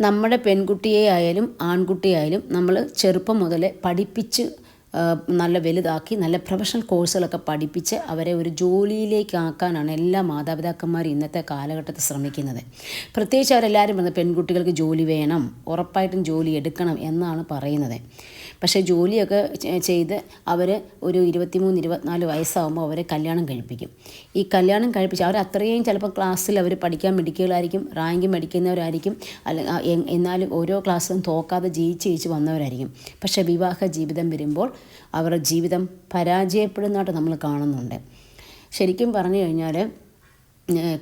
നമ്മുടെ പെൺകുട്ടിയെ ആയാലും ആൺകുട്ടിയായാലും നമ്മൾ ചെറുപ്പം മുതലേ പഠിപ്പിച്ച് നല്ല വലുതാക്കി നല്ല പ്രൊഫഷണൽ കോഴ്സുകളൊക്കെ പഠിപ്പിച്ച് അവരെ ഒരു ജോലിയിലേക്ക് ആക്കാനാണ് എല്ലാ മാതാപിതാക്കന്മാരും ഇന്നത്തെ കാലഘട്ടത്തിൽ ശ്രമിക്കുന്നത്. പ്രത്യേകിച്ച് അവരെല്ലാവരും പറയുന്നത് പെൺകുട്ടികൾക്ക് ജോലി വേണം, ഉറപ്പായിട്ടും ജോലി എടുക്കണം എന്നാണ് പറയുന്നത്. പക്ഷേ ജോലിയൊക്കെ ചെയ്ത് അവർ ഒരു 23-24 വയസ്സാകുമ്പോൾ അവരെ കല്യാണം കഴിപ്പിക്കും. ഈ കല്യാണം കഴിപ്പിച്ച് അവർ അത്രയും ചിലപ്പോൾ ക്ലാസ്സിൽ അവർ പഠിക്കാൻ മിടുക്കികളായിരിക്കും, റാങ്ക് മേടിക്കുന്നവരായിരിക്കും, എന്നാലും ഓരോ ക്ലാസ്സിലും തോക്കാതെ ജയിച്ച് വന്നവരായിരിക്കും. പക്ഷേ വിവാഹ ജീവിതം വരുമ്പോൾ അവരുടെ ജീവിതം പരാജയപ്പെടുന്നതായിട്ട് നമ്മൾ കാണുന്നുണ്ട്. ശരിക്കും പറഞ്ഞു കഴിഞ്ഞാൽ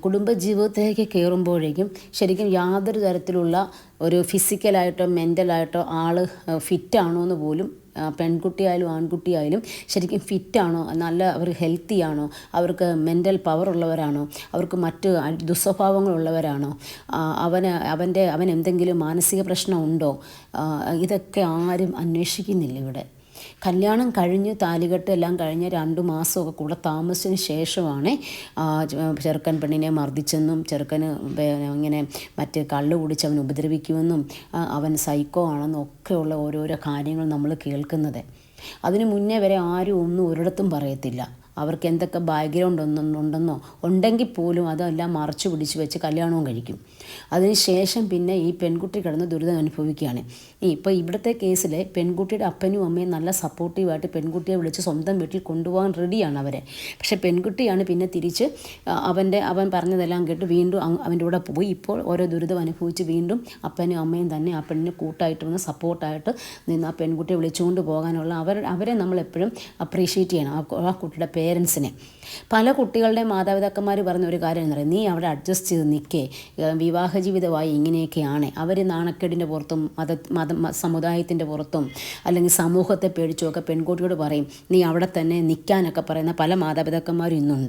കുടുംബജീവിതത്തിലേക്ക് കയറുമ്പോഴേക്കും ശരിക്കും യാതൊരു തരത്തിലുള്ള ഒരു ഫിസിക്കലായിട്ടോ മെൻ്റലായിട്ടോ ആൾ ഫിറ്റാണോ എന്ന് പോലും പെൺകുട്ടിയായാലും ആൺകുട്ടിയായാലും ശരിക്കും ഫിറ്റാണോ, നല്ല അവർ ഹെൽത്തി ആണോ, അവർക്ക് മെൻ്റൽ പവർ ഉള്ളവരാണോ, അവർക്ക് മറ്റ് ദുസ്വഭാവങ്ങളുള്ളവരാണോ, അവൻ എന്തെങ്കിലും മാനസിക പ്രശ്നം ഉണ്ടോ, ഇതൊക്കെ ആരും അന്വേഷിക്കുന്നില്ല ഇവിടെ. കല്യാണം കഴിഞ്ഞ് താലികെട്ട് എല്ലാം കഴിഞ്ഞ് 2 മാസമൊക്കെ കൂടെ താമസിച്ചതിന് ശേഷമാണ് ചെറുക്കൻ പെണ്ണിനെ മർദ്ദിച്ചെന്നും ചെറുക്കന് ഇങ്ങനെ മറ്റ് കള്ള് കുടിച്ച് അവൻ ഉപദ്രവിക്കുമെന്നും അവൻ സൈക്കോ ആണെന്നും ഒക്കെയുള്ള ഓരോരോ കാര്യങ്ങൾ നമ്മൾ കേൾക്കുന്നത്. അതിന് മുന്നേ വരെ ആരും ഒന്നും ഒരിടത്തും പറയത്തില്ല. അവർക്ക് എന്തൊക്കെ ബാക്ക്ഗ്രൗണ്ട് ഉണ്ടെന്നോ ഉണ്ടെങ്കിൽ പോലും അതെല്ലാം മറച്ചു പിടിച്ച് വെച്ച് കല്യാണവും കഴിക്കും. അതിനുശേഷം പിന്നെ ഈ പെൺകുട്ടി കിടന്ന് ദുരിതം അനുഭവിക്കുകയാണ്. ഇപ്പോൾ ഇവിടുത്തെ കേസിൽ പെൺകുട്ടിയുടെ അപ്പനും അമ്മയും നല്ല സപ്പോർട്ടീവായിട്ട് പെൺകുട്ടിയെ വിളിച്ച് സ്വന്തം വീട്ടിൽ കൊണ്ടുപോകാൻ റെഡിയാണ് അവരെ. പക്ഷേ പെൺകുട്ടിയാണ് പിന്നെ തിരിച്ച് അവൻ പറഞ്ഞതെല്ലാം കേട്ട് വീണ്ടും അവൻ്റെ കൂടെ പോയി ഇപ്പോൾ ഓരോ ദുരിതം അനുഭവിച്ച് വീണ്ടും അപ്പനും അമ്മയും തന്നെ ആ പെണ്ണിന് കൂട്ടായിട്ട് വന്ന് സപ്പോർട്ടായിട്ട് നിന്ന് ആ പെൺകുട്ടിയെ വിളിച്ചുകൊണ്ട് പോകാനുള്ള അവരെ നമ്മളെപ്പോഴും അപ്രീഷിയേറ്റ് ചെയ്യണം, ആ കുട്ടിയുടെ പേരൻസിനെ. പല കുട്ടികളുടെ മാതാപിതാക്കന്മാർ പറഞ്ഞ ഒരു കാര്യം എന്ന് പറയുന്നത്, നീ അവിടെ അഡ്ജസ്റ്റ് ചെയ്ത് നിൽക്കേ, വിവാഹ ജീവിതമായി ഇങ്ങനെയൊക്കെയാണ്. അവർ നാണക്കേടിൻ്റെ പുറത്തും സമുദായത്തിൻ്റെ പുറത്തും അല്ലെങ്കിൽ സമൂഹത്തെ പേടിച്ചുമൊക്കെ പെൺകുട്ടിയോട് പറയും നീ അവിടെ തന്നെ നിൽക്കാനൊക്കെ പറയുന്ന പല മാതാപിതാക്കന്മാരും ഇന്നുണ്ട്.